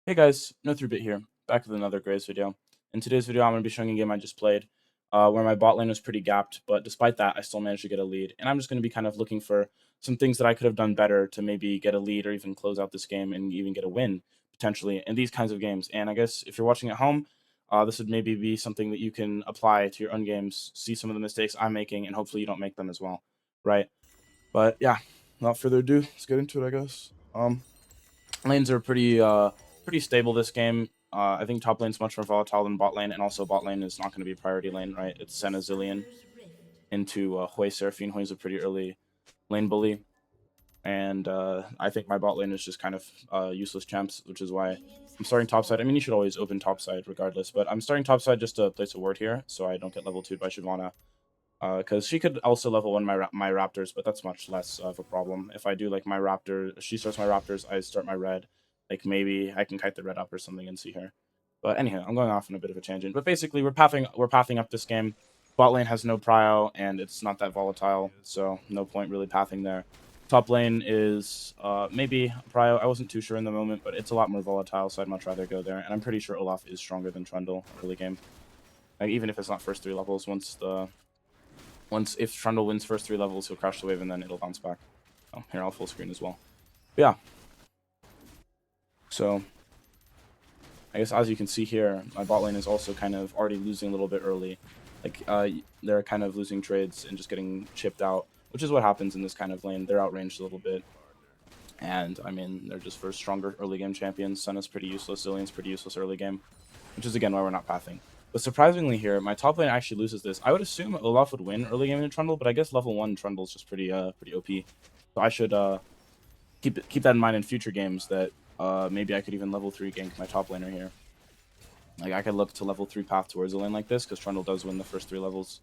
Hey guys, No3bit here, back with another Graves video. In today's video, I'm going to be showing a game I just played, where my bot lane was pretty gapped, but despite that, I still managed to get a lead. And I'm just going to be kind of looking for some things that I could have done better to maybe get a lead or even close out this game and even get a win, potentially, in these kinds of games. And I guess if you're watching at home, this would maybe be something that you can apply to your own games, see some of the mistakes I'm making, and hopefully you don't make them as well, right? But yeah, without further ado, let's get into it, I guess. Lanes are pretty stable this game. I think top lane's much more volatile than bot lane, and also bot lane is not going to be a priority lane, right? It's Senna Zillion into Hui Seraphine. Hui's a pretty early lane bully, and I think my bot lane is just kind of useless champs, which is why I'm starting topside. I mean, you should always open topside regardless, but I'm starting topside just to place a ward here, so I don't get level 2'd by Shyvana. Because she could also level 1 my raptors, but that's much less of a problem. If I do like my raptor, she starts my raptors, I start my red. Like maybe I can kite the red up or something and see her. But anyhow, I'm going off on a bit of a tangent. But basically, we're pathing up this game. Bot lane has no prio and it's not that volatile, so no point really pathing there. Top lane is maybe prio. I wasn't too sure in the moment, but it's a lot more volatile, so I'd much rather go there. And I'm pretty sure Olaf is stronger than Trundle early game. Like even if it's not first 3 levels, if Trundle wins first 3 levels, he'll crash the wave and then it'll bounce back. Oh, here I'll full screen as well. But yeah. So I guess as you can see here, my bot lane is also kind of already losing a little bit early. Like they're kind of losing trades and just getting chipped out, which is what happens in this kind of lane. They're outranged a little bit. And I mean, they're just for stronger early game champions. Senna's pretty useless, Zillion's pretty useless early game, which is again why we're not pathing. But surprisingly here, my top lane actually loses this. I would assume Olaf would win early game in Trundle, but I guess level 1 Trundle's just pretty OP. So I should keep that in mind in future games that maybe I could even level 3 gank my top laner here. Like I could look to level 3 path towards a lane like this, because Trundle does win the first 3 levels.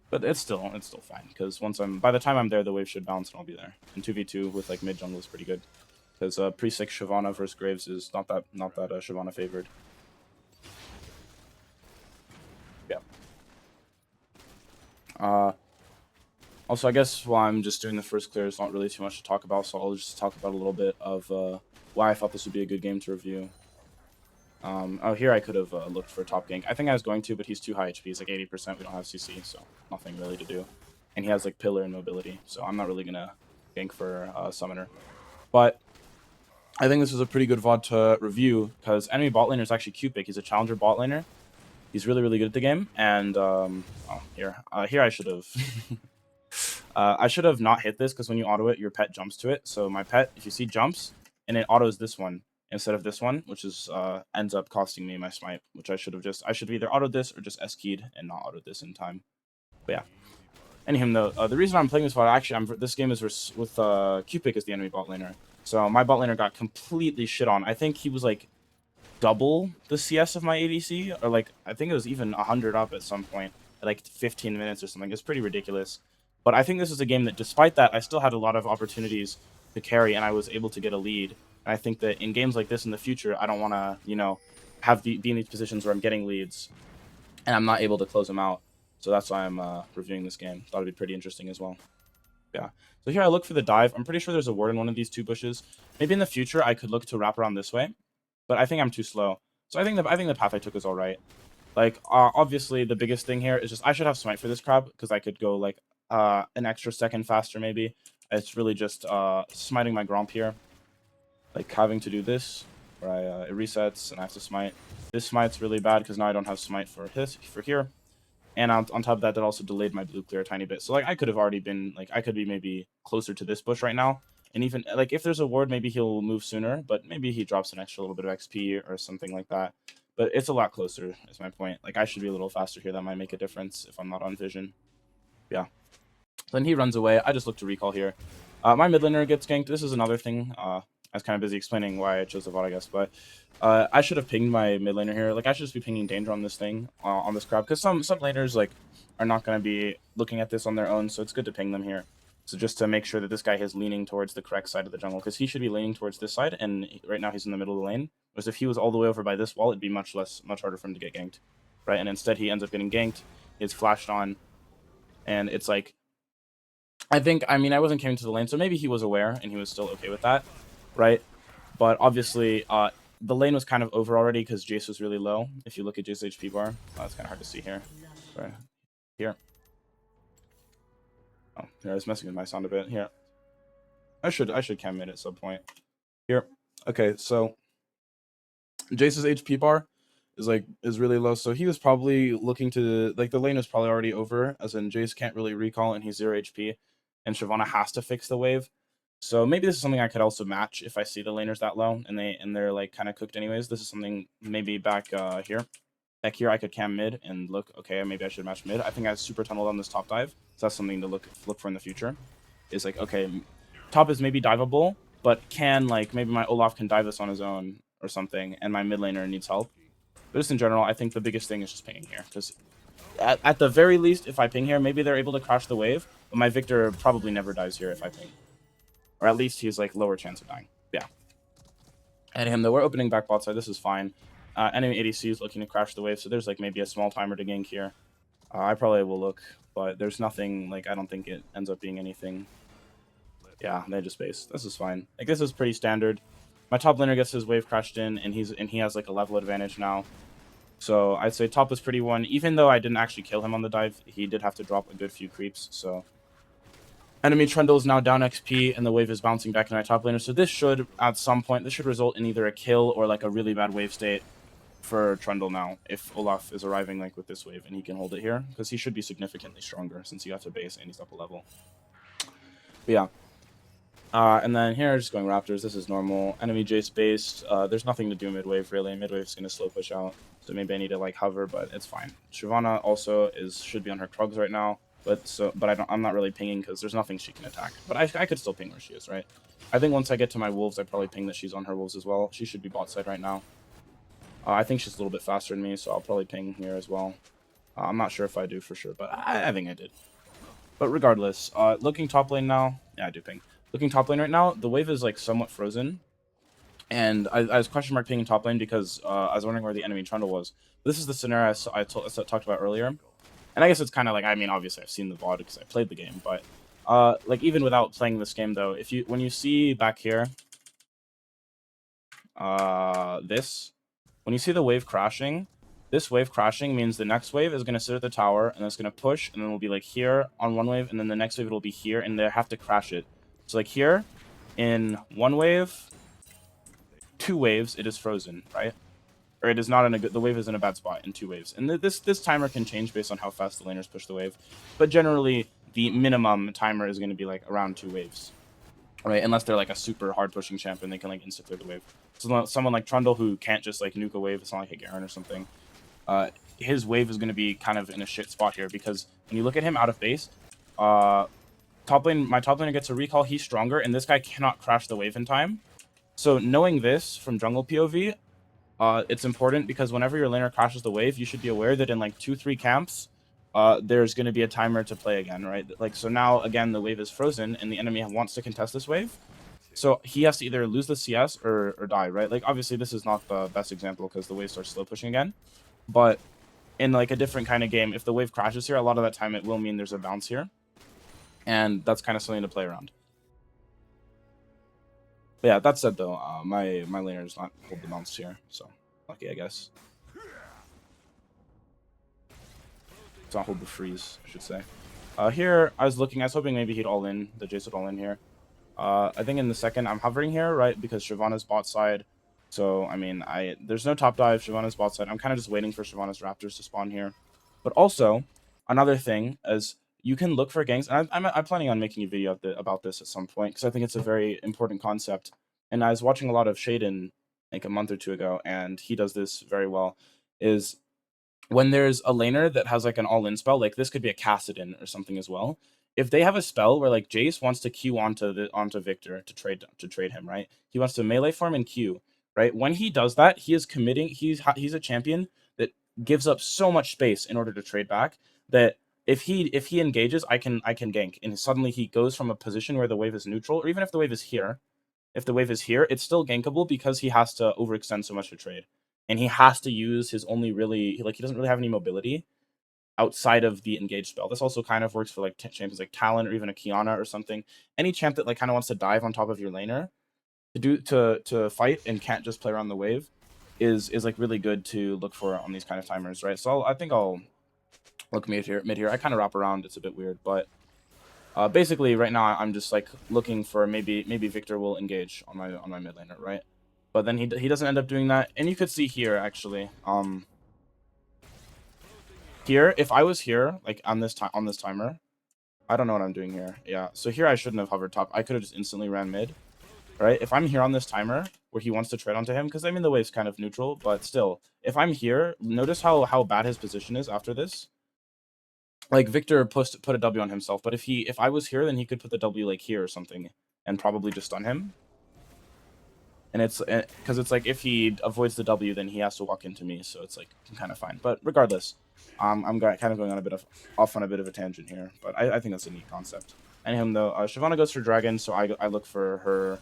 But it's still fine, because by the time I'm there, the wave should bounce and I'll be there. And 2v2 with like mid jungle is pretty good. Because pre-6 Shyvana versus Graves is not that Shyvana favored. Yeah. Also, I guess while I'm just doing the first clear, there's not really too much to talk about, so I'll just talk about a little bit of why I thought this would be a good game to review. Oh, here I could have looked for top gank. I think I was going to, but he's too high HP. He's like 80%. We don't have CC, so nothing really to do. And he has like pillar and mobility, so I'm not really gonna gank for summoner. But I think this is a pretty good VOD to review because enemy bot laner is actually Cupid. He's a challenger bot laner. He's really good at the game. And here I should have. I should have not hit this because when you auto it, your pet jumps to it. So my pet, if you see, jumps and it autos this one instead of this one, which is ends up costing me my smite, which I should have either autoed this or just S-keyed and not autoed this in time. But yeah. Anyhow, though, the reason I'm playing this VOD, actually, this game is with Cupid as the enemy bot laner. So my bot laner got completely shit on. I think he was like double the CS of my ADC, or like I think it was even 100 up at some point at like 15 minutes or something. It's pretty ridiculous. But I think this is a game that, despite that, I still had a lot of opportunities to carry, and I was able to get a lead. And I think that in games like this in the future, I don't want to, be in these positions where I'm getting leads and I'm not able to close them out. So that's why I'm reviewing this game. Thought it'd be pretty interesting as well. Yeah. So here I look for the dive. I'm pretty sure there's a ward in one of these 2 bushes. Maybe in the future I could look to wrap around this way, but I think I'm too slow. So I think the path I took is all right. Like obviously the biggest thing here is just I should have smite for this crab because I could go like an extra second faster maybe. It's really just smiting my Gromp here, like having to do this where it resets and I have to smite. This smite's really bad because now I don't have smite for here. And on top of that, that also delayed my blue clear a tiny bit. So like I could have already been like I could be maybe closer to this bush right now. And even like if there's a ward, maybe he'll move sooner, but maybe he drops an extra little bit of XP or something like that. But it's a lot closer, is my point. Like I should be a little faster here. That might make a difference if I'm not on vision. Yeah. Then he runs away. I just look to recall here. My mid laner gets ganked. This is another thing. I was kind of busy explaining why I chose the VOD, I guess. But I should have pinged my mid laner here. Like I should just be pinging danger on this thing, on this crab, because some laners like are not going to be looking at this on their own. So it's good to ping them here. So just to make sure that this guy is leaning towards the correct side of the jungle, because he should be leaning towards this side, and right now he's in the middle of the lane. Whereas if he was all the way over by this wall, it'd be much harder for him to get ganked, right? And instead he ends up getting ganked. It's flashed on, and it's like, I mean, I wasn't coming to the lane, so maybe he was aware and he was still okay with that, right? But obviously, the lane was kind of over already because Jace was really low. If you look at Jace's HP bar, it's kind of hard to see here. Sorry. Here. Oh, here I was messing with my sound a bit. Here. I should cam mid at some point. Here. Okay, so Jace's HP bar is really low, so he was probably looking to, like, the lane is probably already over, as in Jace can't really recall and he's 0 HP, and Shyvana has to fix the wave. So maybe this is something I could also match if I see the laners that low and they're like kind of cooked anyways. This is something maybe back here. Back here I could cam mid and look, okay, maybe I should match mid. I think I super tunneled on this top dive, so that's something to look for in the future. Is like, okay, top is maybe diveable, but can, like, maybe my Olaf can dive this on his own or something, and my mid laner needs help. But just in general, I think the biggest thing is just pinging here, because at the very least, if I ping here, maybe they're able to crash the wave, but my Victor probably never dies here if I ping. Or at least he's, like, lower chance of dying. Yeah. And him, though, we're opening back bot side. This is fine. Enemy ADC is looking to crash the wave, so there's, like, maybe a small timer to gank here. I probably will look, but there's nothing, like, I don't think it ends up being anything. Yeah, they just base. This is fine. Like, this is pretty standard. My top laner gets his wave crashed in, and he has, like, a level advantage now. So I'd say top was pretty won. Even though I didn't actually kill him on the dive, he did have to drop a good few creeps, so... Enemy Trundle is now down XP, and the wave is bouncing back to my top laner. So this should, at some point, this should result in either a kill or, like, a really bad wave state for Trundle now, if Olaf is arriving, like, with this wave, and he can hold it here. Because he should be significantly stronger, since he got to base and he's up a level. But yeah. And then here, just going Raptors, this is normal. Enemy Jace based. There's nothing to do mid-wave, really. Mid-wave's going to slow push out, so maybe I need to, like, hover, but it's fine. Shyvana also should be on her Krugs right now. But I'm not really pinging because there's nothing she can attack. But I could still ping where she is, right? I think once I get to my wolves, I probably ping that she's on her wolves as well. She should be bot side right now. I think she's a little bit faster than me, so I'll probably ping here as well. I'm not sure if I do for sure, but I think I did. But regardless, looking top lane now. Yeah, I do ping. Looking top lane right now, the wave is, like, somewhat frozen. And I was question mark pinging top lane because I was wondering where the enemy Trundle was. This is the scenario I talked about earlier. And I guess it's kind of like, I mean, obviously I've seen the VOD because I played the game, but like, even without playing this game though, when you see back here, when you see the wave crashing, this wave crashing means the next wave is going to sit at the tower and it's going to push, and then it'll be like here on one wave, and then the next wave it'll be here, and they have to crash it. So like here, in one wave, 2 waves, it is frozen, right? Or it is not in a good, the wave is in a bad spot in 2 waves. And this timer can change based on how fast the laners push the wave. But generally, the minimum timer is going to be, like, around 2 waves. Right? Unless they're, like, a super hard pushing champion, they can, like, insta-clear the wave. So someone like Trundle who can't just, like, nuke a wave, it's not like a Garen or something. His wave is going to be kind of in a shit spot here, because when you look at him out of base, my top laner gets a recall, he's stronger, and this guy cannot crash the wave in time. So knowing this from jungle POV, it's important because whenever your laner crashes the wave, you should be aware that in, like, 2-3 camps, there's going to be a timer to play again, right? Like, so now, again, the wave is frozen, and the enemy wants to contest this wave. So he has to either lose the CS or die, right? Like, obviously, this is not the best example because the wave starts slow pushing again. But in, like, a different kind of game, if the wave crashes here, a lot of that time it will mean there's a bounce here. And that's kind of something to play around. But yeah, that said, though, my laner does not hold the bounce here, so lucky, I guess. Does not hold the freeze, I should say. Here, I was hoping maybe he'd all in, the Jace would all in here. I think in the second, I'm hovering here, right, because Shyvana's bot side. So, I mean, there's no top dive, Shyvana's bot side. I'm kind of just waiting for Shyvana's Raptors to spawn here. But also, another thing is, you can look for ganks, and I'm planning on making a video about this at some point, because I think it's a very important concept. And I was watching a lot of Shaden, like, a month or 2 ago, and he does this very well, is when there's a laner that has, like, an all-in spell, like, this could be a Kassadin or something as well. If they have a spell where, like, Jace wants to Q onto Victor to trade him, right? He wants to melee farm and Q, right? When he does that, he is committing. He's a champion that gives up so much space in order to trade back that if he engages, I can gank, and suddenly he goes from a position where the wave is neutral, or even if the wave is here, it's still gankable because he has to overextend so much to trade, and he has to use his only really, like, he doesn't really have any mobility outside of the engage spell. This also kind of works for, like, champions like Talon or even a Kiana or something. Any champ that, like, kind of wants to dive on top of your laner to fight and can't just play around the wave is like really good to look for on these kind of timers, right? So I think I'll look mid here. I kind of wrap around. It's a bit weird, but basically right now I'm just like looking for maybe Victor will engage on my mid laner, right? But then he doesn't end up doing that, and you could see here actually, here if I was here like on this timer, I don't know what I'm doing here. Yeah, so here I shouldn't have hovered top. I could have just instantly ran mid, right? If I'm here on this timer where he wants to trade onto him, because I mean the wave's kind of neutral, but still, if I'm here, notice how bad his position is after this. Like Victor put a W on himself, but if I was here, then he could put the W like here or something and probably just stun him. And it's because it's like if he avoids the W, then he has to walk into me, so it's like kind of fine. But regardless, I'm kind of going on off on a bit of a tangent here, but I think that's a neat concept. Anyhow, though, Shyvana goes for Dragon, so I look for her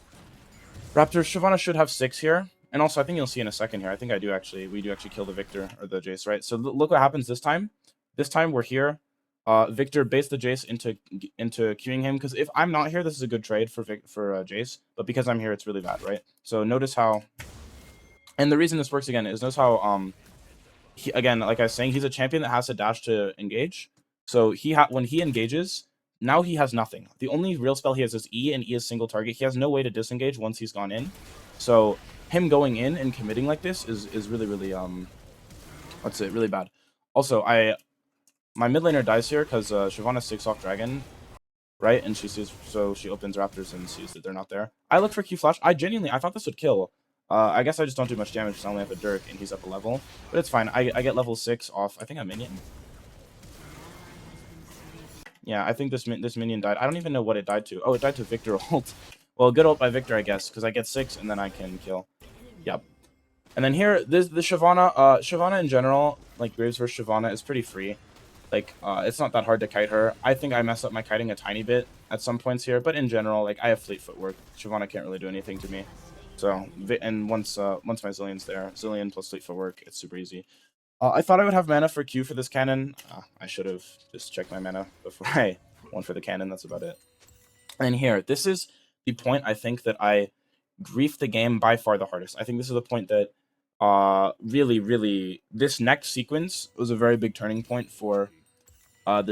Raptors. Shyvana should have 6 here, and also I think you'll see in a second here. I think we do actually kill the Victor or the Jace, right? So look what happens this time. This time we're here. Victor baits the Jace into queuing him, because if I'm not here, this is a good trade for Jace, but because I'm here, it's really bad, right? So notice how, and the reason this works again is notice how again, like I was saying, he's a champion that has to dash to engage. So when he engages, now he has nothing. The only real spell he has is E, and E is single target. He has no way to disengage once he's gone in. So him going in and committing like this is really really bad. Also, my mid laner dies here because Shyvana 6 off Dragon, right? And she opens Raptors and sees that they're not there. I look for Q Flash. I thought this would kill. I guess I just don't do much damage because I only have a Dirk and he's up a level. But it's fine. I get level 6 off, I think, a minion. Yeah, I think this minion died. I don't even know what it died to. Oh, it died to Victor ult. Well, good ult by Victor, I guess, because I get 6 and then I can kill. Yep. And then here, the Shyvana in general, like Graves versus Shyvana, is pretty free. Like, it's not that hard to kite her. I think I mess up my kiting a tiny bit at some points here, but in general, like, I have fleet footwork. Shyvana can't really do anything to me. So, and once my Zillion's there, Zillion plus fleet footwork, it's super easy. I thought I would have mana for Q for this cannon. I should have just checked my mana before I went for the cannon. That's about it. And here, this is the point I think that I griefed the game by far the hardest. I think this is the point that really this next sequence was a very big turning point for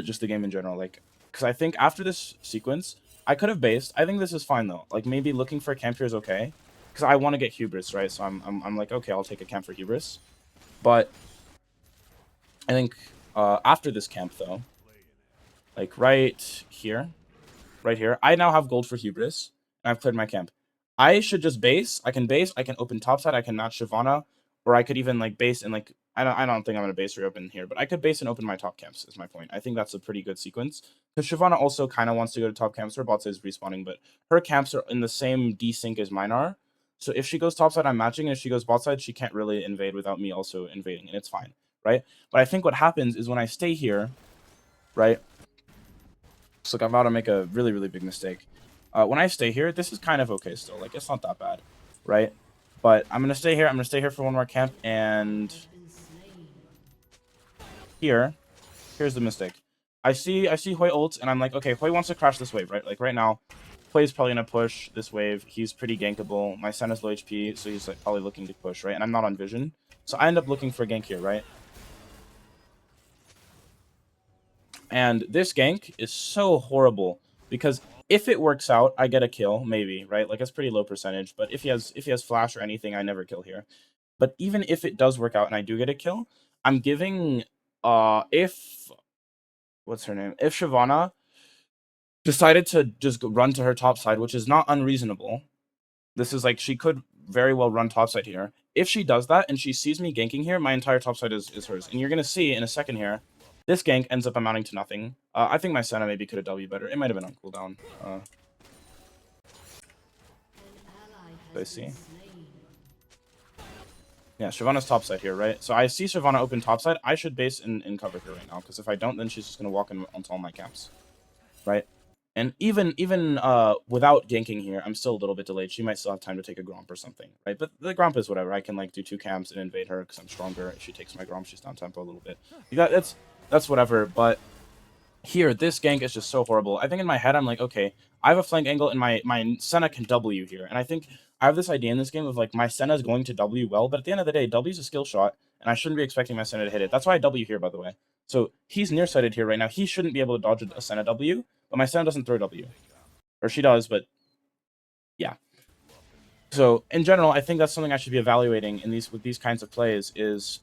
just the game in general. Like, because I think after this sequence I could have based. I think this is fine though. Like, maybe looking for a camp here is okay, because I want to get Hubris, right? So I'm like, okay, I'll take a camp for Hubris. But I think after this camp though, like right here, I now have gold for Hubris and I've cleared my camp. I should just base. I can open topside, I can match Shyvana, or I could even like base and like I don't think I'm gonna base reopen here, but I could base and open my top camps is my point. I think that's a pretty good sequence. Because Shyvana also kind of wants to go to top camps. Her bot side is respawning, but her camps are in the same desync as mine are. So if she goes topside, I'm matching, and if she goes bot side, she can't really invade without me also invading, and it's fine, right? But I think what happens is when I stay here, right? So I'm about to make a really big mistake. When I stay here, this is kind of okay still. Like, it's not that bad, right? But I'm gonna stay here. I'm gonna stay here for one more camp, and here's the mistake. I see Hui ult, and I'm like, okay, Hui wants to crash this wave, right? Like right now, Hui's probably gonna push this wave. He's pretty gankable. My Sen is low HP, so he's like probably looking to push, right? And I'm not on vision, so I end up looking for a gank here, right? And this gank is so horrible because if it works out, I get a kill, maybe, right? Like, it's pretty low percentage, but if he has flash or anything, I never kill here. But even if it does work out and I do get a kill, I'm giving if what's her name? If Shyvana decided to just run to her top side, which is not unreasonable. This is like, she could very well run top side here. If she does that and she sees me ganking here, my entire top side is hers. And you're gonna see in a second here, this gank ends up amounting to nothing. I think my Senna maybe could have W better. It might have been on cooldown. I see. Yeah, Shyvana's topside here, right? So I see Shyvana open topside. I should base and cover her right now, because if I don't, then she's just going to walk in onto all my camps, right? And even without ganking here, I'm still a little bit delayed. She might still have time to take a Gromp or something, right? But the Gromp is whatever. I can like do 2 camps and invade her because I'm stronger. If she takes my Gromp, she's down tempo a little bit. That's whatever. But here, this gank is just so horrible. I think in my head, I'm like, okay, I have a flank angle and my Senna can W here. And I think I have this idea in this game of like my Senna is going to W well, but at the end of the day, W is a skill shot, and I shouldn't be expecting my Senna to hit it. That's why I W here, by the way. So he's nearsighted here right now. He shouldn't be able to dodge a Senna W, but my Senna doesn't throw W. Or she does, but yeah. So in general, I think that's something I should be evaluating in with these kinds of plays is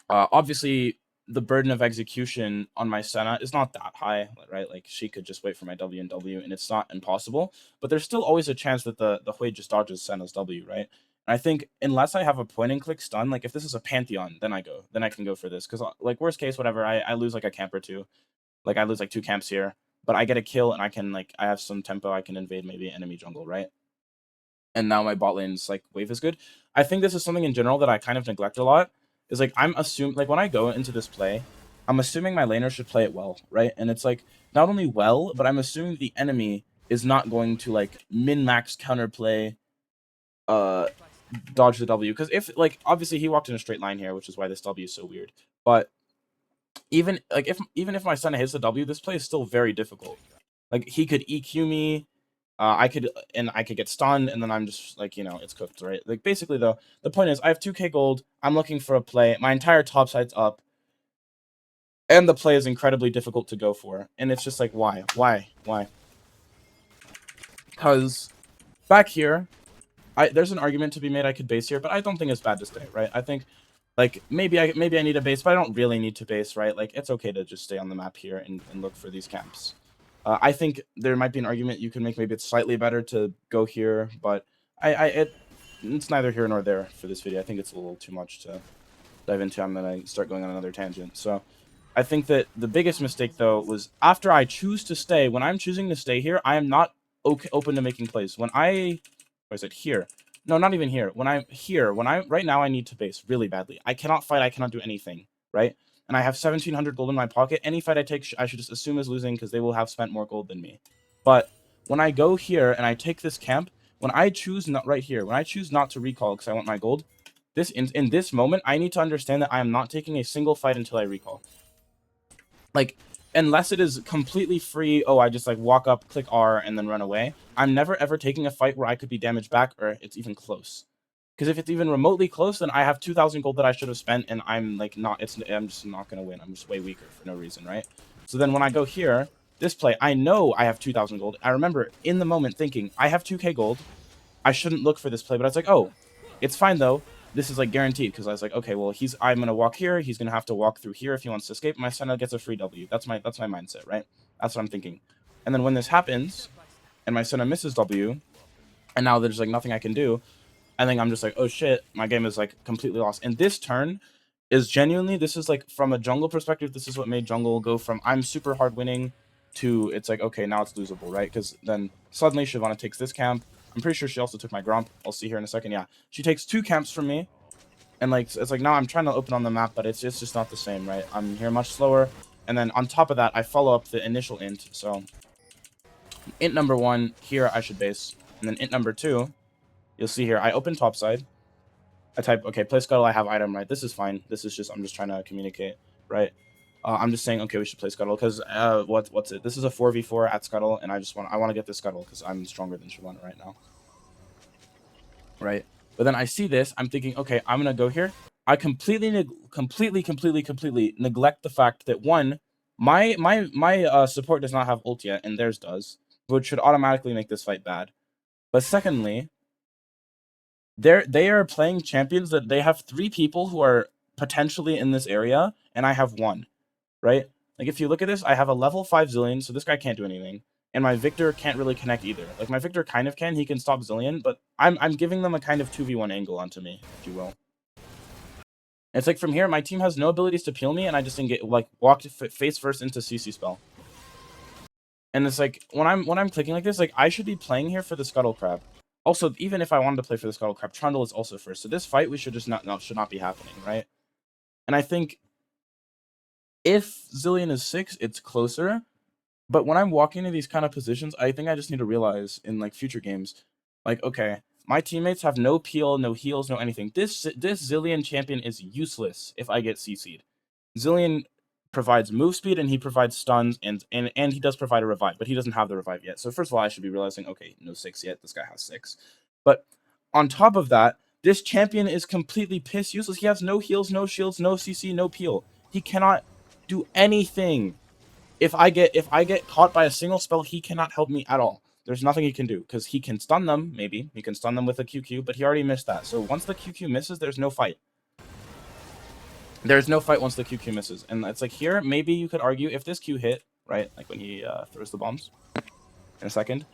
obviously the burden of execution on my Senna is not that high, right? Like she could just wait for my W and W, and it's not impossible. But there's still always a chance that the Hui just dodges Senna's W, right? And I think unless I have a point and click stun, like if this is a Pantheon, then I can go for this. Because like worst case, whatever, I lose like a camp or two. Like I lose like 2 camps here, but I get a kill and I can like I have some tempo. I can invade maybe enemy jungle, right? And now my bot lane's like wave is good. I think this is something in general that I kind of neglect a lot. Is like I'm assuming like when I go into this play, I'm assuming my laner should play it well, right? And it's like not only well, but I'm assuming the enemy is not going to like min-max counterplay dodge the W. Because if like obviously he walked in a straight line here, which is why this W is so weird. But even if my son hits the W, this play is still very difficult. Like he could EQ me, I could get stunned, and then I'm just like, it's cooked, right? Like basically though, the point is I have 2k gold, I'm looking for a play, my entire top side's up, and the play is incredibly difficult to go for. And it's just like, why? Because back here, there's an argument to be made I could base here, but I don't think it's bad to stay, right? I think like maybe I need a base, but I don't really need to base, right? Like it's okay to just stay on the map here and look for these camps. I think there might be an argument you can make. Maybe it's slightly better to go here, but it's neither here nor there for this video. I think it's a little too much to dive into. I'm gonna start going on another tangent. So I think that the biggest mistake though was after I choose to stay. When I'm choosing to stay here, I am not open to making plays. When I, or is it here? No, not even here. When I'm here, right now I need to base really badly. I cannot fight. I cannot do anything, right? And I have 1,700 gold in my pocket. Any fight I take, I should just assume is losing because they will have spent more gold than me. But when I go here and I take this camp, when I choose not right here, when I choose not to recall because I want my gold, in this moment, I need to understand that I am not taking a single fight until I recall. Like, unless it is completely free, oh, I just like walk up, click R, and then run away, I'm never ever taking a fight where I could be damaged back or it's even close. Because if it's even remotely close, then I have 2,000 gold that I should have spent, and I'm like I'm just not gonna win. I'm just way weaker for no reason, right? So then when I go here, this play, I know I have 2,000 gold. I remember in the moment thinking I have 2k gold. I shouldn't look for this play, but I was like, oh, it's fine though. This is like guaranteed because I was like, okay, well I'm gonna walk here. He's gonna have to walk through here if he wants to escape. My Senna gets a free W. That's my mindset, right? That's what I'm thinking. And then when this happens, and my Senna misses W, and now there's like nothing I can do. I think I'm just like, oh shit, my game is like completely lost. And this turn is genuinely, this is like from a jungle perspective, this is what made jungle go from I'm super hard winning to it's like, okay, now it's losable, right? Because then suddenly Shyvana takes this camp. I'm pretty sure she also took my Gromp. I'll see here in a second. Yeah, she takes 2 camps from me. And like, it's like now I'm trying to open on the map, but it's just not the same, right? I'm here much slower. And then on top of that, I follow up the initial int. So int number 1, here I should base. And then int number 2, you'll see here, I open topside. I type, okay, play scuttle, I have item, right? This is fine. This is just, I'm just trying to communicate, right? I'm just saying, okay, we should play scuttle, because, what's it? This is a 4v4 at scuttle, and I want to get this scuttle, because I'm stronger than Shyvana right now. Right? But then I see this, I'm thinking, okay, I'm going to go here. I completely neglect the fact that, one, my support does not have ult yet, and theirs does, which should automatically make this fight bad. But secondly, they are playing champions that they have 3 people who are potentially in this area, and I have 1, right? Like, if you look at this, I have a level 5 Zillion, so this guy can't do anything. And my Victor can't really connect either. Like, my Victor kind of can. He can stop Zillion, but I'm giving them a kind of 2v1 angle onto me, if you will. And it's like, from here, my team has no abilities to peel me, and I just walk face first into CC spell. And it's like, when I'm clicking like this, like, I should be playing here for the Scuttle Crab. Also, even if I wanted to play for the Scuttle Crab, Trundle is also first. So this fight, we should just should not be happening, right? And I think if Zillion is 6, it's closer. But when I'm walking into these kind of positions, I think I just need to realize in like future games, like, okay, my teammates have no peel, no heals, no anything. This Zillion champion is useless if I get CC'd. Zillion provides move speed and he provides stuns and he does provide a revive, but he doesn't have the revive yet. So first of all, I should be realizing, okay, no 6 yet. This guy has 6. But on top of that, this champion is completely piss useless. He has no heals, no shields, no CC, no peel. He cannot do anything. If I get caught by a single spell, he cannot help me at all. There's nothing he can do, because he can stun them, maybe. He can stun them with a QQ, but he already missed that. So once the QQ misses, there's no fight. There's no fight once the QQ misses. And it's like here, maybe you could argue if this Q hit, right? Like when he throws the bombs in a second.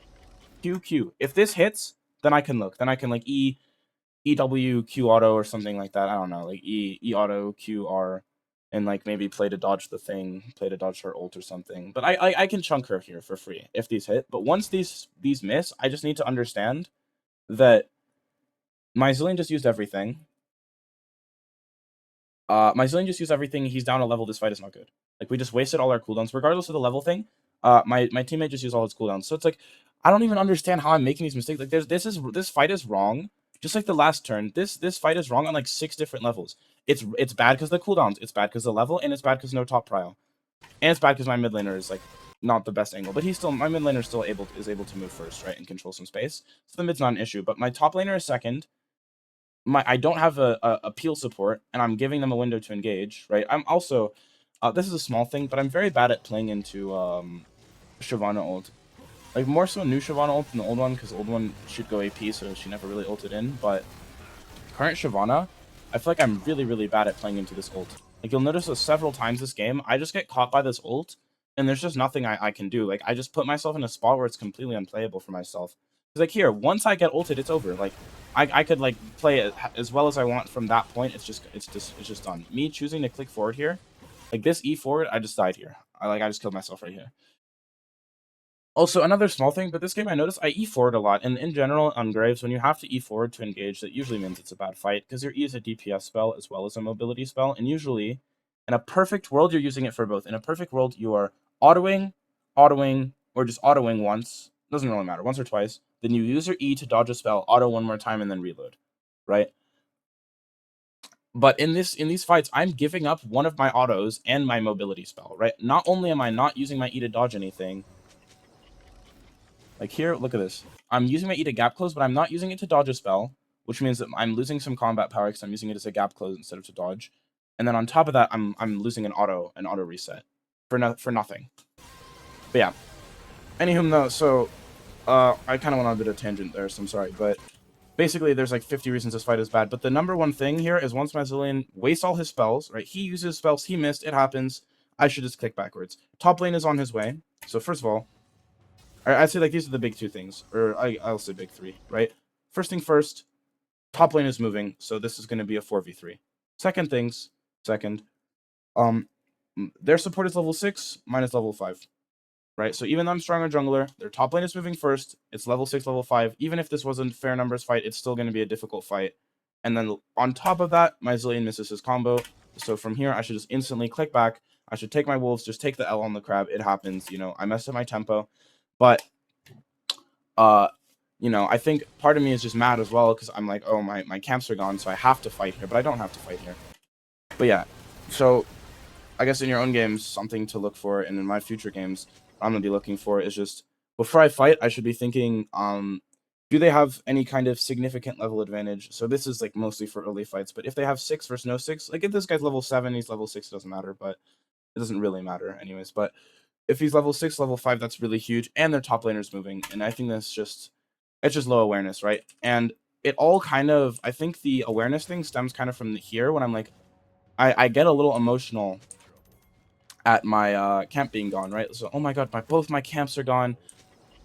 QQ. If this hits, then I can look. Then I can like EW Q auto or something like that. I don't know, like E auto Q R, and like maybe play to dodge the thing, play to dodge her ult or something. But I can chunk her here for free if these hit. But once these miss, I just need to understand that my Zillion just used everything. My Zillion just used everything. He's down a level. This fight is not good. Like, we just wasted all our cooldowns, regardless of the level thing. My teammate just used all his cooldowns. So it's like, I don't even understand how I'm making these mistakes. Like, this fight is wrong. Just like the last turn, this fight is wrong on like 6 different levels. It's bad because the cooldowns. It's bad because the level, and it's bad because no top prio. And it's bad because my mid laner is like not the best angle, but my mid laner still able to move first, right, and control some space. So the mid's not an issue. But my top laner is second. I don't have a peel support, and I'm giving them a window to engage, right? I'm also, this is a small thing, but I'm very bad at playing into Shyvana ult. Like, more so new Shyvana ult than the old one, because the old one should go AP, so she never really ulted in. But current Shyvana, I feel like I'm really, really bad at playing into this ult. Like, you'll notice that several times this game, I just get caught by this ult, and there's just nothing I can do. Like, I just put myself in a spot where it's completely unplayable for myself. Because, like, here, once I get ulted, it's over. Like, I could, like, play it as well as I want from that point. It's just done. Me choosing to click forward here, like, this E forward, I just died here. I just killed myself right here. Also, another small thing, but this game I noticed I E forward a lot, and in general on Graves, when you have to E forward to engage, that usually means it's a bad fight, because your E is a DPS spell as well as a mobility spell, and usually, in a perfect world, you're using it for both. In a perfect world, you are autoing, or just autoing once, doesn't really matter, once or twice, then you use your E to dodge a spell, auto one more time, and then reload, right? But in these fights, I'm giving up one of my autos and my mobility spell, right? Not only am I not using my E to dodge anything, like here, look at this. I'm using my E to gap close, but I'm not using it to dodge a spell, which means that I'm losing some combat power because I'm using it as a gap close instead of to dodge. And then on top of that, I'm losing an auto reset for nothing. But yeah. Anywho, though, so I kind of went on a bit of a tangent there, so I'm sorry, but basically there's like 50 reasons this fight is bad. But the number one thing here is once my Zillion wastes all his spells, right? He uses spells, he missed, it happens. I should just click backwards. Top lane is on his way. So first of all, I'd say like these are the big 2 things, or I'll say big 3, right? First thing first, top lane is moving, so this is going to be a 4v3. Second, their support is level 6, mine is level 5, right? So even though I'm stronger jungler, their top lane is moving first, it's level 6, level 5. Even if this wasn't fair numbers fight, it's still going to be a difficult fight. And then on top of that, my Zillion misses his combo, so from here, I should just instantly click back. I should take my wolves, just take the L on the crab. It happens, you know, I messed up my tempo. But you know, I think part of me is just mad as well because I'm like, oh, my camps are gone, so I have to fight here, but I don't have to fight here. But yeah, so I guess in your own games, something to look for, and in my future games, what I'm gonna be looking for is just before I fight, I should be thinking, do they have any kind of significant level advantage? So this is like mostly for early fights, but if they have 6 versus no 6, like if this guy's level 7, he's level 6, it doesn't matter, but it doesn't really matter anyways. But if he's level 6, level 5, that's really huge, and their top laner's moving, and I think that's just, it's just low awareness, right? And it all kind of, I think the awareness thing stems kind of from here when I'm like, I get a little emotional at my camp being gone, right? So, oh my god, both my camps are gone.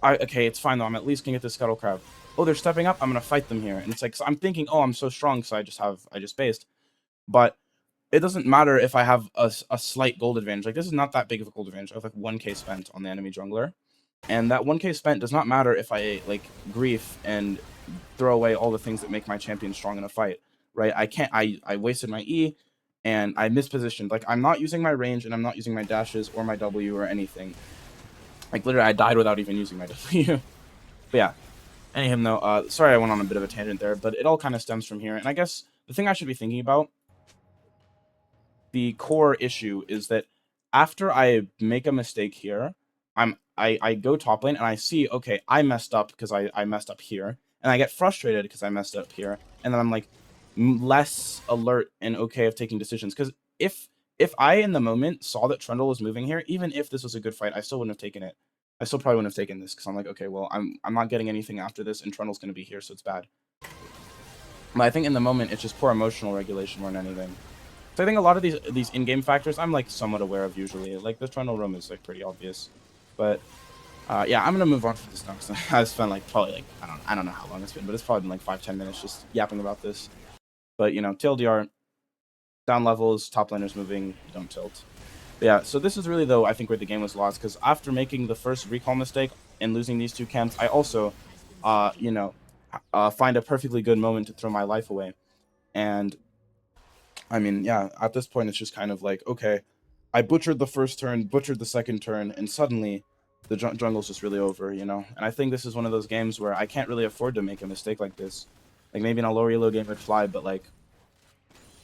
Okay, it's fine though, I'm at least gonna get the Scuttle Crab. Oh, they're stepping up, I'm gonna fight them here. And it's like, so I'm thinking, oh, I'm so strong, so I just based. But it doesn't matter if I have a slight gold advantage. Like, this is not that big of a gold advantage. I have like 1k spent on the enemy jungler. And that 1k spent does not matter if I, like, grief and throw away all the things that make my champion strong in a fight, right? I wasted my E, and I mispositioned. Like, I'm not using my range, and I'm not using my dashes or my W or anything. Like, literally, I died without even using my W. But yeah. Anyhow, though, sorry I went on a bit of a tangent there, but it all kind of stems from here. And I guess the thing I should be thinking about, the core issue, is that after I make a mistake here, I go top lane and I see, okay, I messed up because I messed up here, and I get frustrated because I messed up here, and then I'm like less alert and okay of taking decisions. Because if I in the moment saw that Trundle was moving here, even if this was a good fight, I still wouldn't have taken it. I still probably wouldn't have taken this because I'm like, okay, well, I'm not getting anything after this, and Trundle's going to be here, so it's bad. But I think in the moment, it's just poor emotional regulation more than anything. So I think a lot of these in-game factors I'm like somewhat aware of usually. Like the Trundle roam is like pretty obvious, but yeah, I'm gonna move on from this now because I've spent like probably like I don't know how long it's been, but it's probably been like 5-10 minutes just yapping about this. But you know, TLDR, down levels, top laners moving, don't tilt. But yeah, so this is really though I think where the game was lost, because after making the first recall mistake and losing these 2 camps, I also you know find a perfectly good moment to throw my life away. And I mean, yeah, at this point, it's just kind of like, okay, I butchered the first turn, butchered the second turn, and suddenly the jungle's just really over, you know? And I think this is one of those games where I can't really afford to make a mistake like this. Like, maybe in a lower elo game would fly, but, like,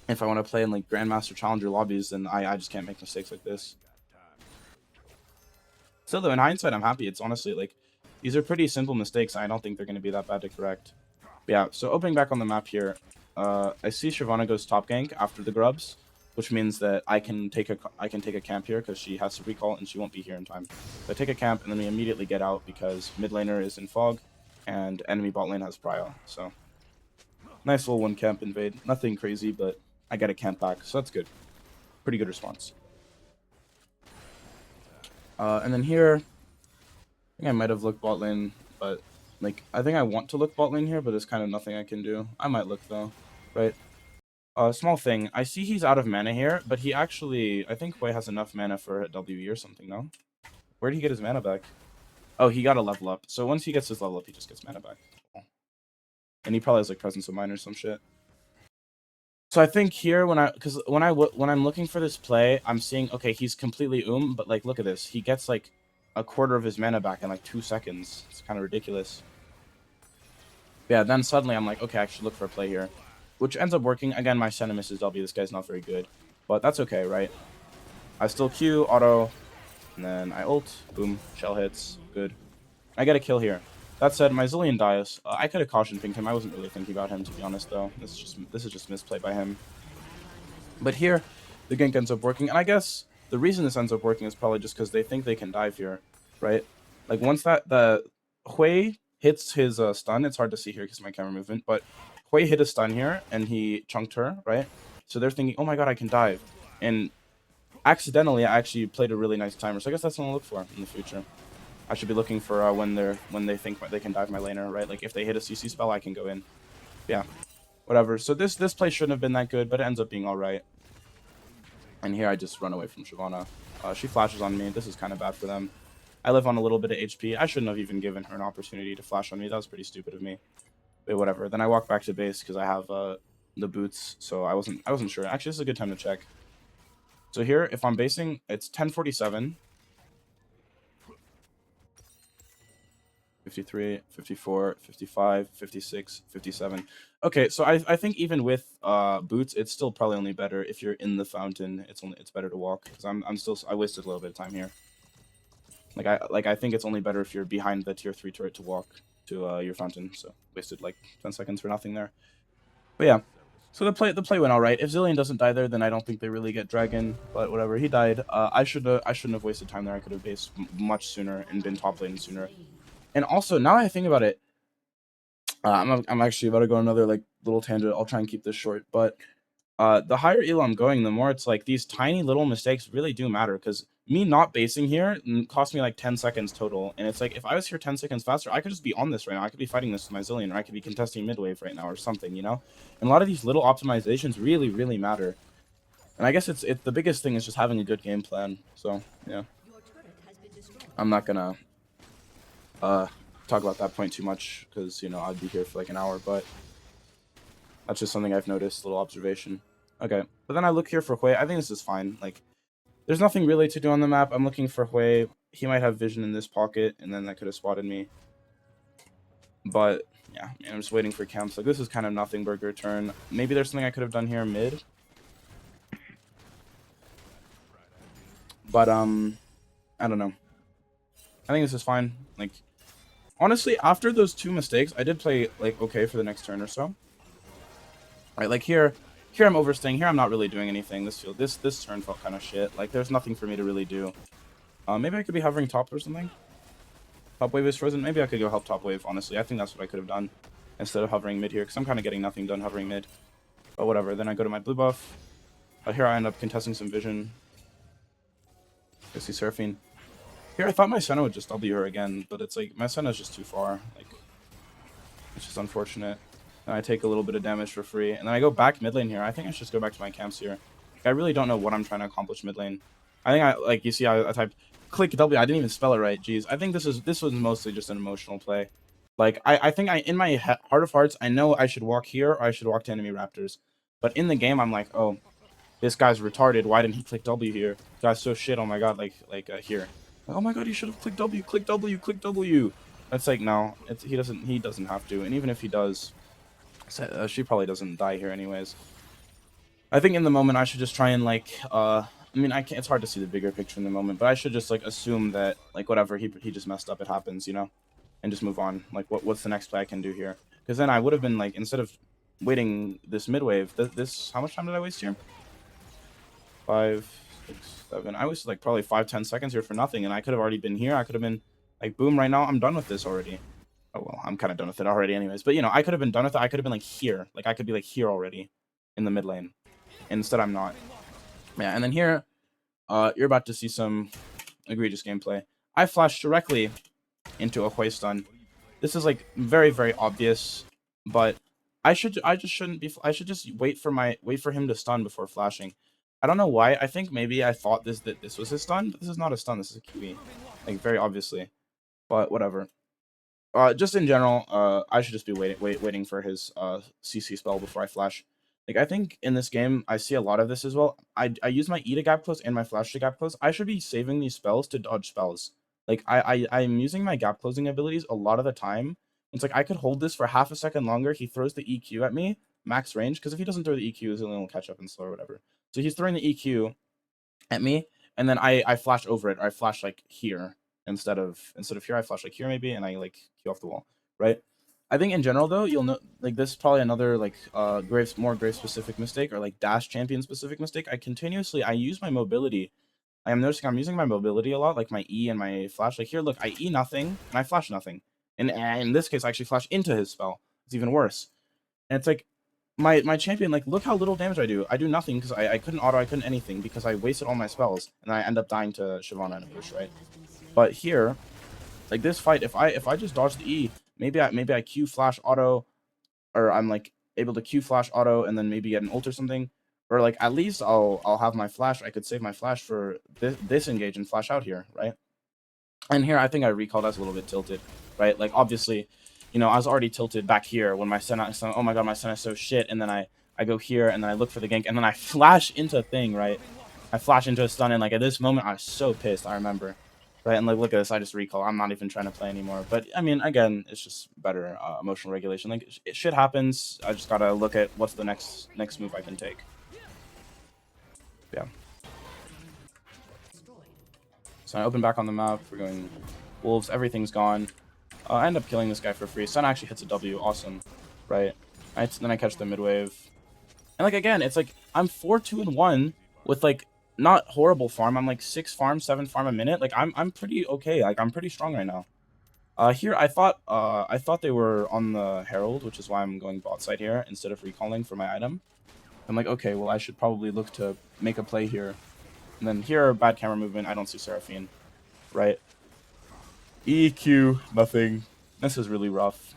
if I want to play in, like, Grandmaster Challenger lobbies, then I just can't make mistakes like this. Still, though, in hindsight, I'm happy. It's honestly, like, these are pretty simple mistakes. I don't think they're going to be that bad to correct. But yeah, so opening back on the map here, I see Shyvana goes top gank after the grubs, which means that I can take a camp here because she has to recall and she won't be here in time. So I take a camp and then we immediately get out because mid laner is in fog and enemy bot lane has prio. So nice little 1 camp invade. Nothing crazy, but I get a camp back, so that's good. Pretty good response. And then here, I think I might have looked bot lane, but like I think I want to look bot lane here, but there's kind of nothing I can do. I might look though, right? Small thing. I see he's out of mana here, but he actually, I think Hui has enough mana for a WE or something, no? Where did he get his mana back? Oh, he got a level up. So once he gets his level up, he just gets mana back. And he probably has like Presence of Mind or some shit. So I think here when I'm looking for this play, I'm seeing, okay, he's completely but like look at this. He gets like a quarter of his mana back in like 2 seconds. It's kind of ridiculous. Yeah, then suddenly I'm like, okay, I should look for a play here. Which ends up working. Again, my sentiment is W, this guy's not very good. But that's okay, right? I still Q, auto, and then I ult, boom, shell hits, good. I get a kill here. That said, my Zillion dies. I could have caution pinged him. I wasn't really thinking about him, to be honest, though. This is just misplay by him. But here, the gank ends up working, and I guess the reason this ends up working is probably just because they think they can dive here, right? Like once the Hui hits his stun, it's hard to see here because of my camera movement, but Hui hit a stun here and he chunked her, right? So they're thinking, oh my god, I can dive, and accidentally I actually played a really nice timer. So I guess that's what I'll look for in the future. I should be looking for when they think they can dive my laner, right? Like if they hit a CC spell, I can go in. Yeah, whatever. So this play shouldn't have been that good, but it ends up being all right. And here I just run away from Shyvana. She flashes on me. This is kind of bad for them. I live on a little bit of HP. I shouldn't have even given her an opportunity to flash on me. That was pretty stupid of me. But whatever. Then I walk back to base because I have the boots, so I wasn't sure. Actually, this is a good time to check. So here, if I'm basing, it's 10:47. 53, 54, 55, 56, 57. Okay, so I think even with boots, it's still probably only better if you're in the fountain. It's better to walk because I wasted a little bit of time here. I think it's only better if you're behind the tier 3 turret to walk to your fountain. So wasted like 10 seconds for nothing there. But yeah, so the play went all right. If Zillion doesn't die there, then I don't think they really get dragon. But whatever, he died. I shouldn't have wasted time there. I could have based much sooner and been top lane sooner. And also, now that I think about it, I'm actually about to go on another like little tangent. I'll try and keep this short, but the higher elo I'm going, the more it's like these tiny little mistakes really do matter. Because me not basing here cost me like 10 seconds total, and it's like if I was here 10 seconds faster, I could just be on this right now. I could be fighting this with my Zillion, or I could be contesting mid wave right now, or something, you know. And a lot of these little optimizations really matter. And I guess it's the biggest thing is just having a good game plan. So yeah, I'm not gonna talk about that point too much because you know I'd be here for like an hour, but that's just something I've noticed, little observation. Okay, but then I look here for Hui. I think this is fine. Like, there's nothing really to do on the map. I'm looking for Hui. He might have vision in this pocket, and then that could have spotted me. But yeah, I'm just waiting for camps. Like, this is kind of nothing burger turn. Maybe there's something I could have done here mid. But I don't know. I think this is fine. Like, Honestly, after those 2 mistakes, I did play, like, okay for the next turn or so. Right, like, here I'm overstaying. Here I'm not really doing anything. This turn felt kind of shit. Like, there's nothing for me to really do. Maybe I could be hovering top or something. Top wave is frozen. Maybe I could go help top wave, honestly. I think that's what I could have done instead of hovering mid here, because I'm kind of getting nothing done hovering mid. But whatever. Then I go to my blue buff. Here I end up contesting some vision. I see Seraphine. Here I thought my Senna would just W her again, but it's like, my Senna's just too far. Like, it's just unfortunate. And I take a little bit of damage for free. And then I go back mid lane here. I think I should just go back to my camps here. Like, I really don't know what I'm trying to accomplish mid lane. I think like, you see, I typed click W. I didn't even spell it right. Jeez. I think this was mostly just an emotional play. Like, I think in my heart of hearts, I know I should walk here or I should walk to enemy raptors. But in the game, I'm like, oh, this guy's retarded. Why didn't he click W here? This guy's so shit. Oh my god, here. Like, oh my god, he should have clicked W, click W, click W. That's like, no, he doesn't have to. And even if he does, she probably doesn't die here anyways. I think in the moment I should just try and like, I mean, it's hard to see the bigger picture in the moment, but I should just like assume that like whatever, he just messed up, it happens, you know, and just move on. Like, what's the next play I can do here? Because then I would have been like, instead of waiting this mid wave, how much time did I waste here? 5, 6, 7. I wasted like probably 5-10 seconds here for nothing, and I could have already been here. I could have been like, boom, right now I'm done with this already. Oh well, I'm kind of done with it already anyways. But you know, I could have been done with it. I could have been like here. Like, I could be like here already in the mid lane. Instead I'm not. Yeah, and then here, you're about to see some egregious gameplay. I flashed directly into a Hui stun. This is like very, very obvious, but I should just wait for him to stun before flashing. I don't know why. I think maybe I thought that this was his stun, but this is not a stun. This is a QE, like, very obviously. But whatever. Just in general, I should just be waiting for his CC spell before I flash. Like, I think in this game, I see a lot of this as well. I use my E to gap close and my flash to gap close. I should be saving these spells to dodge spells. Like, I'm using my gap closing abilities a lot of the time. It's like, I could hold this for half a second longer. He throws the EQ at me, max range, because if he doesn't throw the EQ, he'll only catch up and slow or whatever. So he's throwing the EQ at me, and then I flash over it, or I flash like here instead of here. I flash like here maybe, and I like Q off the wall, right? I think in general though, you'll know, like, this is probably another like more grave specific mistake, or like dash champion specific mistake. I use my mobility. I am noticing I'm using my mobility a lot, like my E and my flash. Like here, look, I E nothing and I flash nothing, and in this case, I actually flash into his spell. It's even worse, and it's like, my champion, like, look how little damage I do. I do nothing because I couldn't auto, I couldn't anything because I wasted all my spells, and I end up dying to Shyvana and a push, right? But here, like, this fight, if I just dodge the E, maybe I Q flash auto, or I'm like able to Q flash auto and then maybe get an ult or something, or like at least I'll have my flash. I could save my flash for this engage and flash out here, right? And here I think I recalled, I was a little bit tilted, right? Like, obviously, you know, I was already tilted back here when my Senna, oh my god, my Senna's so shit, and then I go here, and then I look for the gank, and then I flash into a thing, right? I flash into a stun, and like at this moment, I was so pissed, I remember. Right, and like, look at this, I just recall. I'm not even trying to play anymore. But, I mean, again, it's just better emotional regulation. Like, shit happens, I just gotta look at what's the next move I can take. Yeah. So I open back on the map, we're going wolves, everything's gone. I end up killing this guy for free. Sun actually hits a W, awesome, right? Then I catch the mid wave. And like, again, it's like, I'm 4-2-1 with like, not horrible farm. I'm like 6 farm, 7 farm a minute. Like, I'm pretty okay. Like, I'm pretty strong right now. Here I thought they were on the Herald, which is why I'm going bot side here instead of recalling for my item. I'm like, okay, well, I should probably look to make a play here. And then here, bad camera movement. I don't see Seraphine, right? EQ, nothing. This is really rough.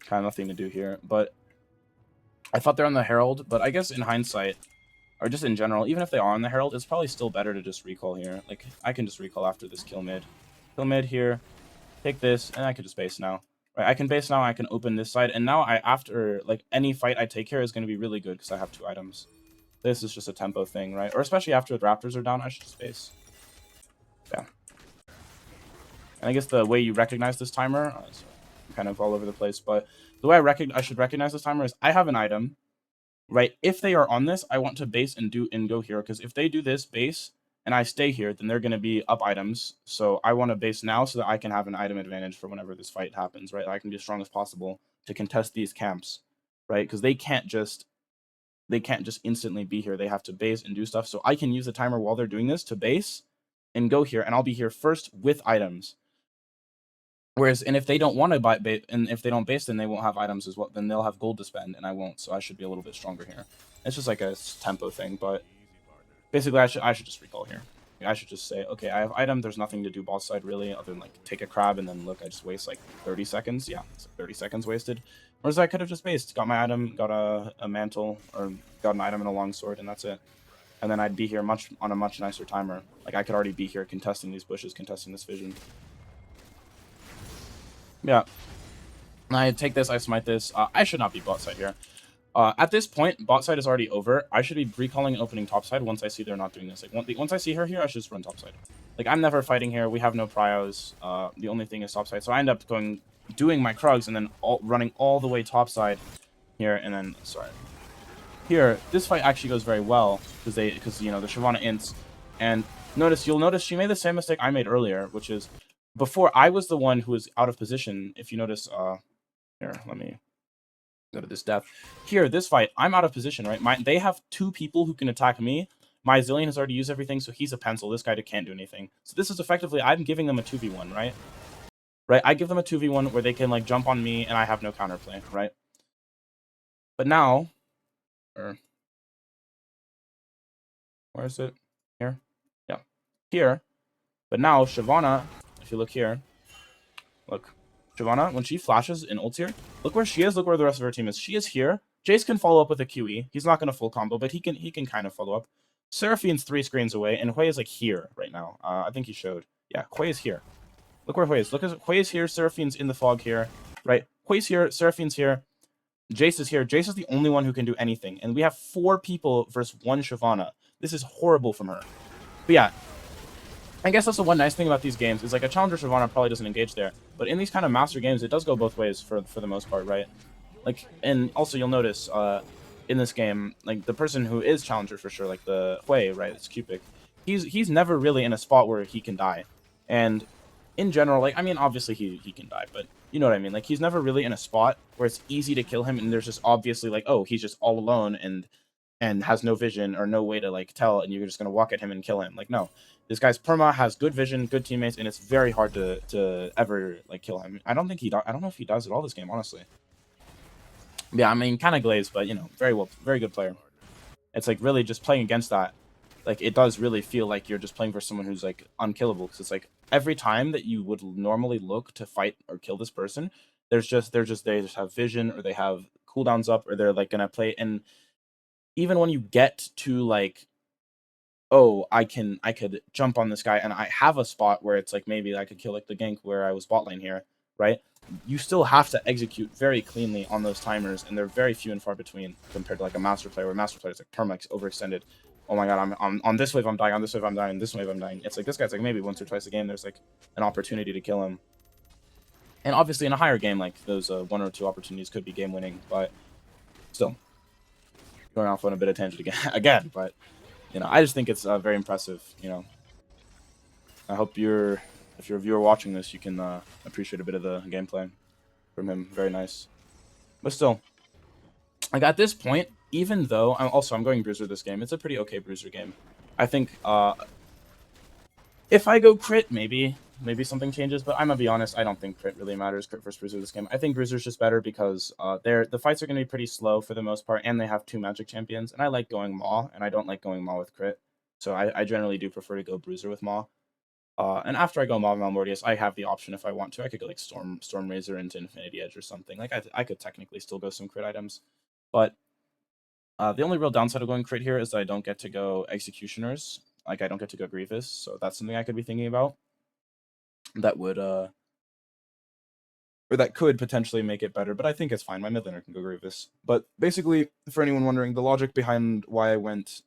Kind of nothing to do here. But I thought they're on the Herald, but I guess in hindsight, or just in general, even if they are on the Herald, it's probably still better to just recall here. Like, I can just recall after this kill mid. Kill mid here, take this, and I can just base now. Right, I can base now, I can open this side, and now after, like, any fight I take here is going to be really good because I have 2 items. This is just a tempo thing, right? Or especially after the Raptors are down, I should just base. Yeah. And I guess the way you recognize this timer, is kind of all over the place, but the way I should recognize this timer is I have an item, right? If they are on this, I want to base and go here, because if they do this base, and I stay here, then they're going to be up items. So I want to base now so that I can have an item advantage for whenever this fight happens, right? I can be as strong as possible to contest these camps, right? Because they can't just instantly be here. They have to base and do stuff. So I can use the timer while they're doing this to base and go here, and I'll be here first with items. Whereas, and if they don't want to buy, and if they don't base, then they won't have items as well. Then they'll have gold to spend, and I won't. So I should be a little bit stronger here. It's just like a tempo thing, but basically, I should just recall here. I should just say, okay, I have item. There's nothing to do boss side really, other than like take a crab and then look. I just waste like 30 seconds. Yeah, it's like 30 seconds wasted. Whereas I could have just based, got my item, got a mantle, or got an item and a longsword, and that's it. And then I'd be here on a much nicer timer. Like I could already be here contesting these bushes, contesting this vision. Yeah. I take this, I smite this. I should not be bot side here. At this point, bot side is already over. I should be recalling and opening top side once I see they're not doing this. Like once I see her here, I should just run top side. Like I'm never fighting here. We have no pryos. The only thing is top side. So I end up doing my Krugs and then running all the way top side here, and then here this fight actually goes very well because you know the Shyvana ints, and you'll notice she made the same mistake I made earlier, which is before I was the one who was out of position. If you notice, here, let me go to this death. Here, this fight, I'm out of position, right? They have two people who can attack me. My Zillion has already used everything, so he's a pencil. This guy can't do anything. So this is effectively, I'm giving them a 2v1, right? Right, I give them a 2v1 where they can, like, jump on me, and I have no counterplay, right? But now, where is it? Here? Yeah. Here. But now, Shyvana, if you look here, look. Shyvana, when she flashes in ults here, look where she is, look where the rest of her team is. She is here. Jace can follow up with a QE. He's not going to full combo, but he can kind of follow up. Seraphine's 3 screens away, and Hui is like here right now. I think he showed. Yeah, Hui is here. Look where Hui is. Look, Hui is here. Seraphine's in the fog here, right? Hui's here. Seraphine's here. Jace is here. Jace is the only one who can do anything, and we have 4 people versus 1 Shyvana. This is horrible from her. But yeah, I guess that's the one nice thing about these games is like a challenger Shyvana probably doesn't engage there, but in these kind of master games, it does go both ways for the most part, right? Like, and also you'll notice in this game, like the person who is challenger for sure, like the Hui, right? It's Cupid. He's never really in a spot where he can die, and in general, like I mean, obviously he can die, but you know what I mean. Like he's never really in a spot where it's easy to kill him, and there's just obviously like, oh, he's just all alone and has no vision or no way to like tell, and you're just gonna walk at him and kill him. Like no. This guy's perma has good vision, good teammates, and it's very hard to ever like kill him. I don't know if he does at all this game, honestly. Yeah, I mean, kind of glazed, but you know, very good player. It's like really just playing against that. Like it does really feel like you're just playing for someone who's like unkillable, because it's like every time that you would normally look to fight or kill this person, they just have vision, or they have cooldowns up, or they're like gonna play. And even when you get to like, oh, I could jump on this guy, and I have a spot where it's like maybe I could kill like the gank where I was bot lane here, right? You still have to execute very cleanly on those timers, and they're very few and far between compared to like a master player, where master player is like permax overextended. Oh my god, I'm on this wave I'm dying, on this wave I'm dying, this wave I'm dying. It's like this guy's like maybe once or twice a game there's like an opportunity to kill him. And obviously in a higher game, like those 1 or 2 opportunities could be game winning, but still going off on a bit of tangent again, but you know, I just think it's very impressive. You know, I hope if you're a viewer watching this, you can appreciate a bit of the gameplay from him. Very nice. But still, like at this point, even though I'm going Bruiser this game, it's a pretty okay Bruiser game. I think if I go crit, maybe something changes, but I'm gonna be honest, I don't think crit really matters, crit versus Bruiser this game. I think Bruiser's just better because the fights are gonna be pretty slow for the most part, and they have 2 magic champions, and I like going Maw, and I don't like going Maw with crit. So I generally do prefer to go Bruiser with Maw. And after I go Maw Malmortius, I have the option if I want to. I could go like Storm Razor into Infinity Edge or something. Like I could technically still go some crit items, but the only real downside of going crit here is that I don't get to go Executioners. Like I don't get to go Grievous, so that's something I could be thinking about. That would or that could potentially make it better, but I think it's fine. My mid laner can go Grievous. But basically, for anyone wondering, the logic behind why I went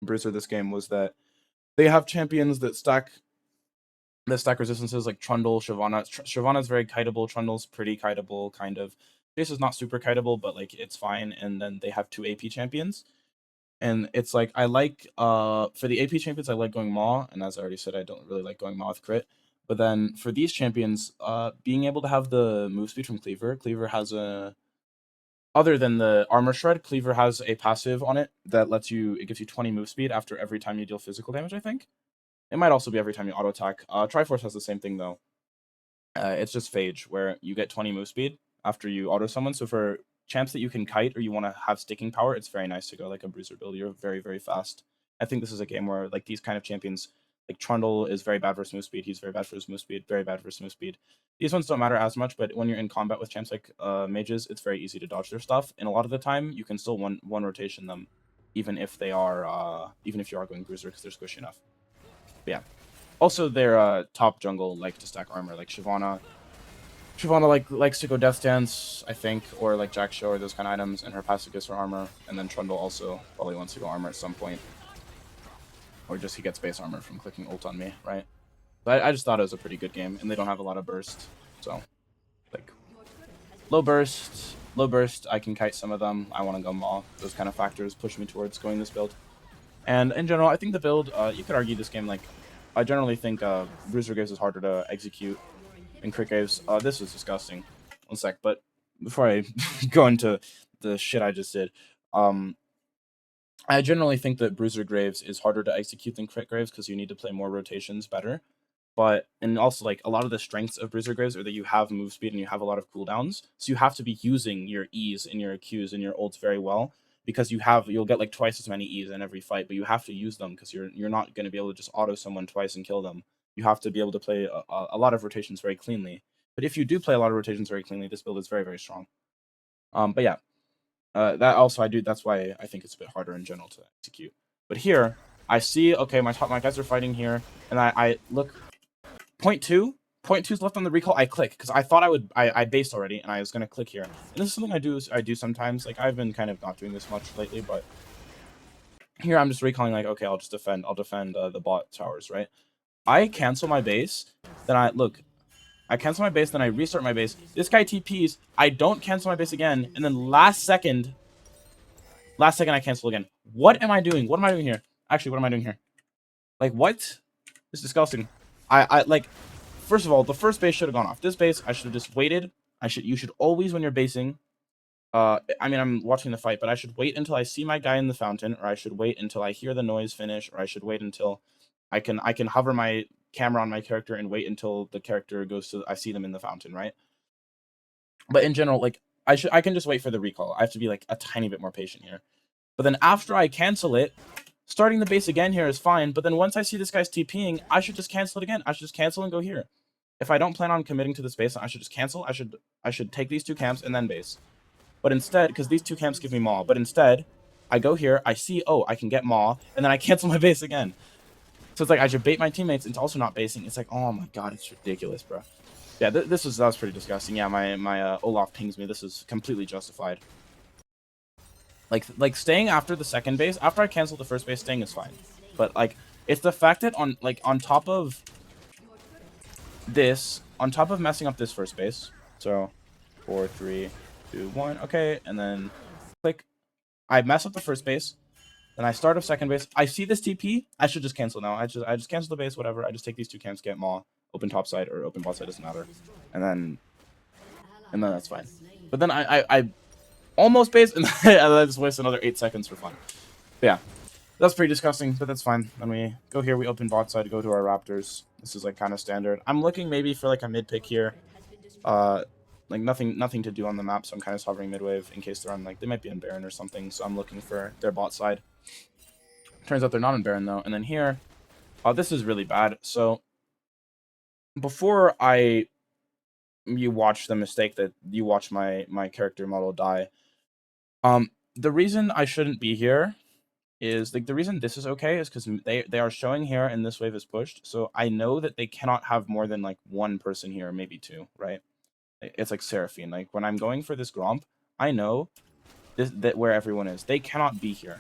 Bruiser this game was that they have champions that stack resistances like Trundle, Shyvana. Shyvana's very kiteable, Trundle's pretty kiteable, kind of. Jace is not super kiteable, but like it's fine. And then they have 2 AP champions. And it's like I like for the AP champions I like going Maw, and as I already said, I don't really like going Maw with crit. But then for these champions, being able to have the move speed from Cleaver, Cleaver has a other than the armor shred, Cleaver has a passive on it that lets you it gives you 20 move speed after every time you deal physical damage, I think. It might also be every time you auto attack. Triforce has the same thing though. It's just Phage, where you get 20 move speed after you auto someone. So for champs that you can kite or you want to have sticking power, it's very nice to go like a bruiser build. You're very, very fast. I think this is a game where like these kind of champions, like Trundle is very bad versus move speed. He's very bad for his move speed, very bad versus move speed. These ones don't matter as much, but when you're in combat with champs like mages, it's very easy to dodge their stuff. And a lot of the time, you can still one rotation them, even if they are even if you are going bruiser because they're squishy enough. But yeah. Also, their top jungle like to stack armor, like Shyvana. Shyvana likes to go Death Stance, I think, or like Jack Show or those kind of items, and her passive gets her armor. And then Trundle also probably wants to go armor at some point, or just he gets base armor from clicking ult on me, right? But I just thought it was a pretty good game, and they don't have a lot of burst, so like low burst. I can kite some of them. I want to go Maw. Those kind of factors push me towards going this build. And in general, I think the build, you could argue this game, like, I generally think Bruiser Graves is harder to execute than Crit Graves. This is disgusting. One sec, but before I go into the shit I just did, I generally think that Bruiser Graves is harder to execute than Crit Graves because you need to play more rotations better. But, and also, like, a lot of the strengths of Bruiser Graves are that you have move speed and you have a lot of cooldowns. So you have to be using your E's and your Q's and your ults very well, because you'll get like twice as many E's in every fight, but you have to use them because you're not going to be able to just auto someone twice and kill them. You have to be able to play a lot of rotations very cleanly. But if you do play a lot of rotations very cleanly, this build is very, very strong. But yeah, that also that's why I think it's a bit harder in general to execute. But here, I see, okay, my guys are fighting here, and I look, point two's left on the recall. I click because I thought I based already, and I was gonna click here. And this is something I do sometimes. Like I've been kind of not doing this much lately, but here I'm just recalling. Like, okay, I'll defend the bot towers, right? I cancel my base, then I cancel my base, then I restart my base. This guy TPs. I don't cancel my base again, and then last second I cancel again. What am I doing? What am I doing here? Actually, what am I doing here? Like what? It's disgusting. I like. First of all, the first base should have gone off. This base, I should have just waited. You should always, when you're basing, I mean, I'm watching the fight, but I should wait until I see my guy in the fountain, or I should wait until I hear the noise finish, or I should wait until I can hover my camera on my character and wait until the character goes to, I see them in the fountain, right? But in general, like, I can just wait for the recall. I have to be, like, a tiny bit more patient here. But then after I cancel it, starting the base again here is fine, but then once I see this guy's TPing, I should just cancel it again. I should just cancel and go here. If I don't plan on committing to this base, I should just cancel. I should take these two camps and then base. But instead, because these two camps give me Maw, but instead, I go here, I see, oh, I can get Maw, and then I cancel my base again. So it's like I should bait my teammates into also not basing. It's like, oh my god, it's ridiculous, bro. Yeah, that was pretty disgusting. Yeah, my Olaf pings me. This is completely justified. Like staying after the second base, after I cancel the first base, staying is fine. But like, it's the fact that on top of this, on top of messing up this first base, so 4, 3, 2, 1, okay, and then click, I mess up the first base, then I start up second base, I see this TP, I should just cancel now. I just cancel the base, whatever, I just take these two camps, get Maw, open top side or open bot side, doesn't matter. And then that's fine. But then I almost base, and then I just waste another 8 seconds for fun. But yeah, that's pretty disgusting, but that's fine. When we go here, we open bot side, go to our Raptors. This is like kind of standard. I'm looking maybe for like a mid pick here. Like nothing to do on the map, so I'm kind of hovering mid wave in case they're on, like, they might be in Baron or something. So I'm looking for their bot side. Turns out they're not in Baron though. And then here, this is really bad. So before you watch the mistake that you watch my character model die, the reason I shouldn't be here is, like, the reason this is okay is because they are showing here and this wave is pushed. So I know that they cannot have more than like one person here, maybe two, right? It's like Seraphine. Like when I'm going for this Gromp, I know that where everyone is. They cannot be here.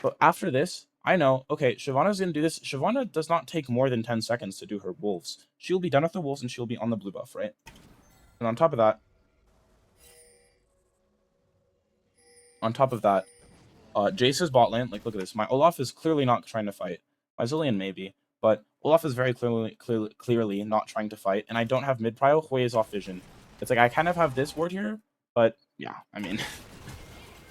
But after this, I know, okay, Shyvana's going to do this. Shyvana does not take more than 10 seconds to do her wolves. She'll be done with the wolves and she'll be on the blue buff, right? And on top of that, Jace's bot lane, like, look at this. My Olaf is clearly not trying to fight. My Zillion maybe, but Olaf is very clearly not trying to fight, and I don't have mid-prio. Hui is off vision. It's like I kind of have this ward here, but yeah, I mean,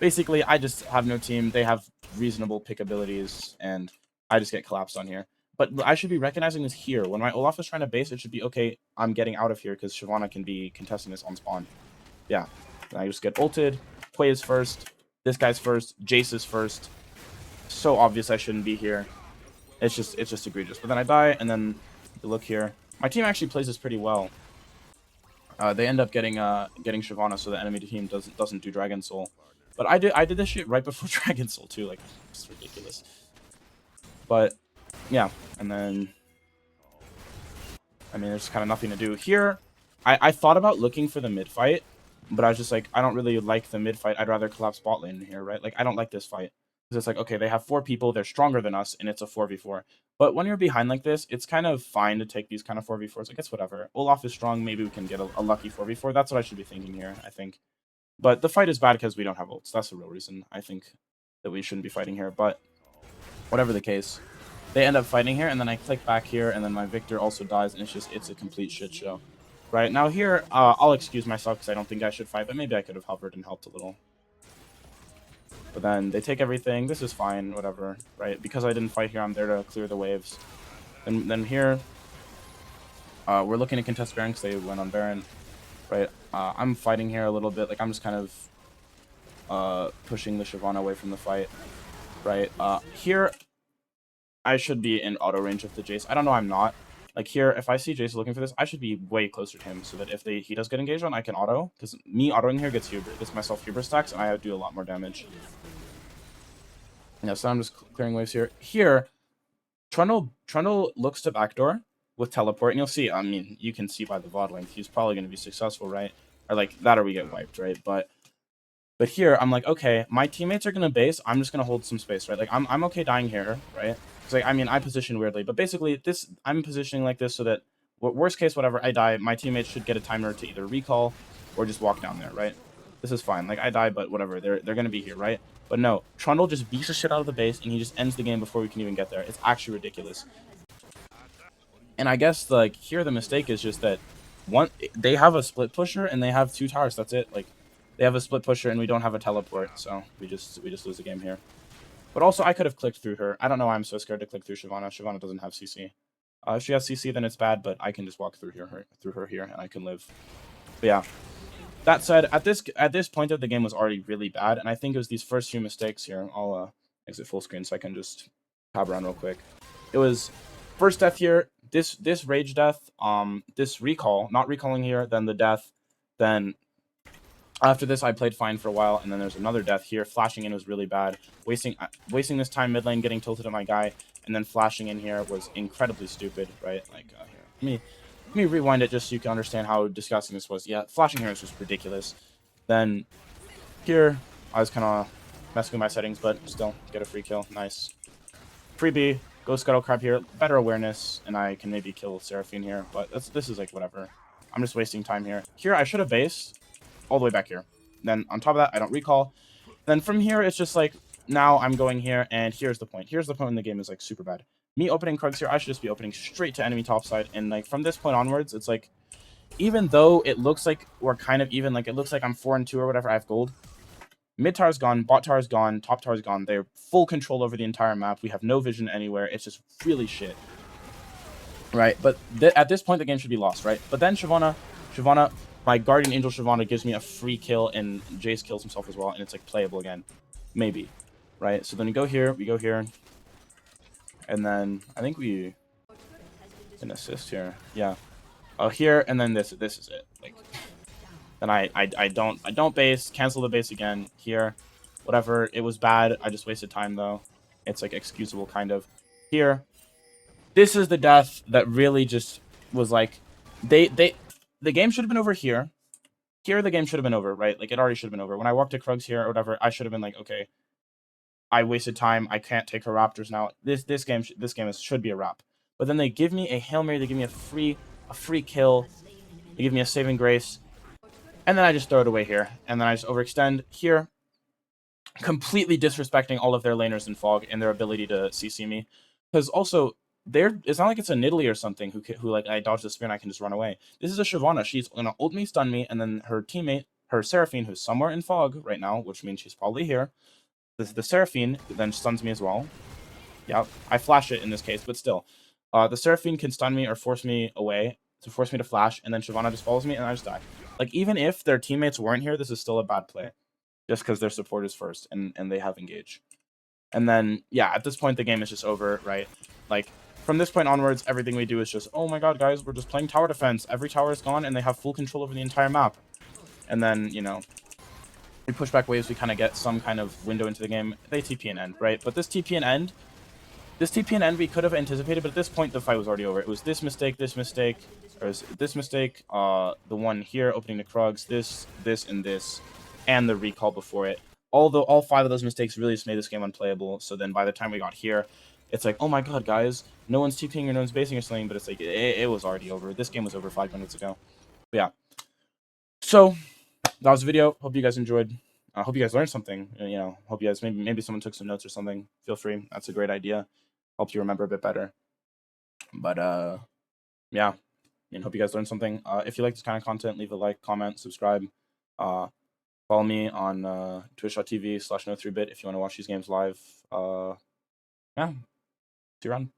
basically, I just have no team. They have reasonable pick abilities, and I just get collapsed on here. But I should be recognizing this here. When my Olaf is trying to base, it should be, okay, I'm getting out of here because Shyvana can be contesting this on spawn. Yeah, and I just get ulted. Hui is first. This guy's first. Jace is first. So obvious I shouldn't be here. It's just egregious. But then I die, and then you look here. My team actually plays this pretty well. They end up getting Shyvana, so the enemy team doesn't do Dragon Soul. But I did this shit right before Dragon Soul too. Like, it's ridiculous. But yeah, and then I mean, there's kind of nothing to do here. I thought about looking for the mid fight, but I was just like, I don't really like the mid fight. I'd rather collapse bot lane here, right? Like, I don't like this fight. Because it's like, okay, they have 4 people, they're stronger than us, and it's a 4v4. But when you're behind like this, it's kind of fine to take these kind of 4v4s. I guess whatever. Olaf is strong, maybe we can get a lucky 4v4. That's what I should be thinking here, I think. But the fight is bad because we don't have ults. That's the real reason, I think, that we shouldn't be fighting here. But whatever the case, they end up fighting here, and then I click back here, and then my Victor also dies, and it's a complete shit show. Right, now here, I'll excuse myself because I don't think I should fight, but maybe I could have hovered and helped a little. But then they take everything. This is fine, whatever, right? Because I didn't fight here, I'm there to clear the waves. And then here, we're looking to contest Baron because they went on Baron, right? I'm fighting here a little bit. Like, I'm just kind of pushing the Shyvana away from the fight, right? Here, I should be in auto range of the Jace. I don't know, I'm not. Like here, if I see Jace looking for this, I should be way clear to him so that if he does get engaged on, I can auto. Because me autoing here gets myself Huber stacks, and I do a lot more damage. Yeah, so I'm just clearing waves here. Here, Trundle looks to backdoor with teleport, and you'll see, I mean, you can see by the VOD length, he's probably going to be successful, right? Or like that, or we get wiped, right? But here, I'm like, okay, my teammates are going to base, I'm just going to hold some space, right? Like, I'm okay dying here, right? Like, I mean, I position weirdly, but basically I'm positioning like this so that worst case, whatever, I die, my teammates should get a timer to either recall or just walk down there, right? This is fine. Like, I die, but whatever, they're gonna be here, right? But no, Trundle just beats the shit out of the base, and he just ends the game before we can even get there. It's actually ridiculous. And I guess, like, here the mistake is just that they have a split pusher and they have 2 towers. That's it. Like, they have a split pusher and we don't have a teleport, so we just lose the game here. But also, I could have clicked through her. I don't know why I'm so scared to click through Shyvana. Shyvana doesn't have CC. If she has CC, then it's bad, but I can just walk through her here, and I can live. But yeah. That said, at this point of the game was already really bad, and I think it was these first few mistakes here. I'll exit full screen so I can just tab around real quick. It was first death here, this rage death, this recall, not recalling here, then the death, then after this, I played fine for a while, and then there's another death here. Flashing in was really bad. Wasting this time mid lane, getting tilted at my guy, and then flashing in here was incredibly stupid, right? Like, here. Let me rewind it just so you can understand how disgusting this was. Yeah, flashing here was just ridiculous. Then here, I was kind of messing with my settings, but still, get a free kill. Nice. Free B, go Scuttle Crab here. Better awareness, and I can maybe kill Seraphine here, but this is like whatever. I'm just wasting time here. Here, I should have based all the way back here. Then on top of that, I don't recall. Then from here, it's just like, now I'm going here, and here's the point. Here's the point when the game is like super bad. Me opening Krugs here, I should just be opening straight to enemy topside, and like from this point onwards, it's like, even though it looks like we're kind of even, like it looks like I'm 4-2 or whatever, I have gold. Mid tower's gone, bot tower's gone, top tower's gone. They're full control over the entire map. We have no vision anywhere. It's just really shit. Right, but at this point, the game should be lost, right? But then Shyvana, my Guardian Angel Shyvana gives me a free kill, and Jace kills himself as well, and it's like playable again. Maybe. Right? So then we go here, and then I think we can assist here. Yeah. Oh, here, and then this is it. Like, then I don't base, cancel the base again. Here. Whatever. It was bad. I just wasted time though. It's like excusable kind of. Here. This is the death that really just was like the game should have been over here. Here, the game should have been over, right? Like, it already should have been over. When I walked to Krugs here or whatever, I should have been like, okay, I wasted time. I can't take her Raptors now. This game should be a wrap. But then they give me a Hail Mary. They give me a free kill. They give me a saving grace. And then I just throw it away here. And then I just overextend here. completely disrespecting all of their laners in Fog and their ability to CC me. Because also, it's not like it's a Nidalee or something who like, I dodge the spear and I can just run away. This is a Shyvana. She's gonna ult me, stun me, and then her teammate, her Seraphine, who's somewhere in Fog right now, which means she's probably here. The Seraphine then stuns me as well. Yeah, I flash it in this case, but still. The Seraphine can stun me or force me away to force me to flash, and then Shyvana just follows me and I just die. Like, even if their teammates weren't here, this is still a bad play. Just because their support is first and they have engage. And then, yeah, at this point, the game is just over, right? Like, from this point onwards, everything we do is just, oh my god, guys, we're just playing tower defense. Every tower is gone, and they have full control over the entire map. And then, you know, we push back waves, we kind of get some kind of window into the game. They TP and end, right? But this TP and end we could have anticipated, but at this point, the fight was already over. It was this mistake, or this mistake, the one here, opening the Krugs, this, and this, and the recall before it. All 5 of those mistakes really just made this game unplayable. So then by the time we got here, it's like, oh my god, guys, no one's TPing or no one's basing or something, but it's like, it was already over. This game was over 5 minutes ago. But yeah. So, that was the video. Hope you guys enjoyed. I hope you guys learned something. You know, hope you guys, maybe someone took some notes or something. Feel free. That's a great idea. Helps you remember a bit better. But, yeah. And hope you guys learned something. If you like this kind of content, leave a like, comment, subscribe. Follow me on twitch.tv/no3bit if you want to watch these games live. Yeah. See you around.